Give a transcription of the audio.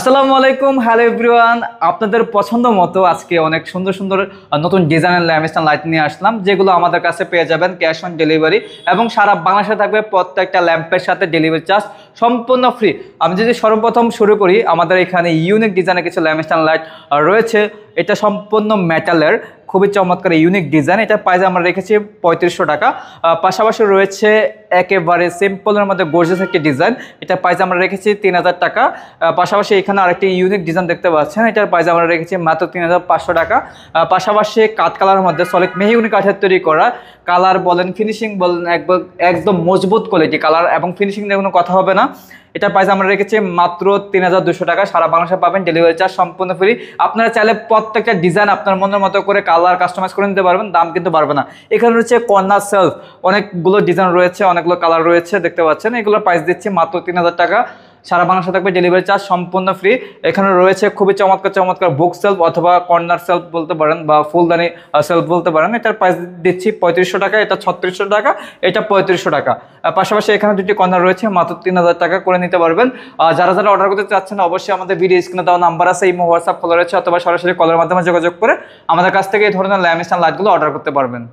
আসসালামু আলাইকুম, hello everyone. আপনাদের পছন্দ মতো আজকে অনেক সুন্দর সুন্দর নতুন ডিজাইনের ল্যাম্পস্ট্যান্ড লাইট নিয়ে আসলাম, যেগুলো আমাদের কাছে পেয়ে যাবেন ক্যাশ অন ডেলিভারি এবং সারা বাংলাদেশে থাকবে প্রত্যেকটা ল্যাম্পের সাথে ডেলিভারি চার্জ সম্পূর্ণ ফ্রি। আমি যদি সর্বপ্রথম শুরু করি, আমাদের এখানে ইউনিক ডিজাইনের কিছু ল্যাম্পস্ট্যান্ড লাইট রয়েছে। এটা সম্পূর্ণ মেটালের, খুবই চমৎকার ইউনিক ডিজাইন। এটা প্রাইস আমরা রেখেছি 3500 টাকা। পাশাপাশি রয়েছে একেবারে সিম্পলের মধ্যে গর্জিয়াস একটি ডিজাইন, এটা প্রাইস আমরা রেখেছি 3000 টাকা। পাশাপাশি এখানে আরেকটি ইউনিক ডিজাইন দেখতে পাচ্ছেন, এটার প্রাইস আমরা রেখেছি মাত্র 3500 টাকা। পাশাপাশি কাঠ কালারের মধ্যে সলিড মেহগনি কাঠের তৈরি করা, কালার বলেন ফিনিশিং বলেন একদম মজবুত কোয়ালিটি কালার এবং ফিনিশিং নিয়ে কোনো কথা হবে না। এটা প্রাইস আমরা রেখেছি মাত্র 3200 টাকা। সারা বাংলাদেশে পাবেন, ডেলিভারি চার্জ সম্পূর্ণ ফ্রি। আপনারা চাইলে প্রত্যেকটা ডিজাইন আপনার মনের মতো করে কালার কাস্টমাইজ করে নিতে পারবেন, দাম কিন্তু বাড়বে না। এখানে রয়েছে কর্নার সেলফ, অনেকগুলো ডিজাইন রয়েছে, অনেকগুলো কালার রয়েছে, দেখতে পাচ্ছেন। এগুলোর প্রাইস দিচ্ছি মাত্র 3000 টাকা। সারা বাংলাদেশে থাকবে, ডেলিভারি চার্জ সম্পূর্ণ ফ্রি। এখানে রয়েছে খুবই চমৎকার চমৎকার বুক সেলফ অথবা কর্নার সেলফ বলতে পারেন বা ফুলদানি সেলফ বলতে পারেন। এটার প্রাইস দিচ্ছি 3500 টাকা, এটা 3600 টাকা, এটা 3500 টাকা। পাশাপাশি এখানে দুটি কর্নার রয়েছে, মাত্র 3000 টাকা করে নিতে পারবেন। যারা যারা অর্ডার করতে চাচ্ছেন অবশ্যই আমাদের ভিডিও স্ক্রিনে দেওয়া নাম্বার আছে, ইমো হোয়াটসঅ্যাপ খোলা রয়েছে, অথবা সরাসরি কলের মাধ্যমে যোগাযোগ করে আমাদের কাছ থেকে এই ধরনের ল্যাম্পস্ট্যান্ড লাইটগুলো অর্ডার করতে পারবেন।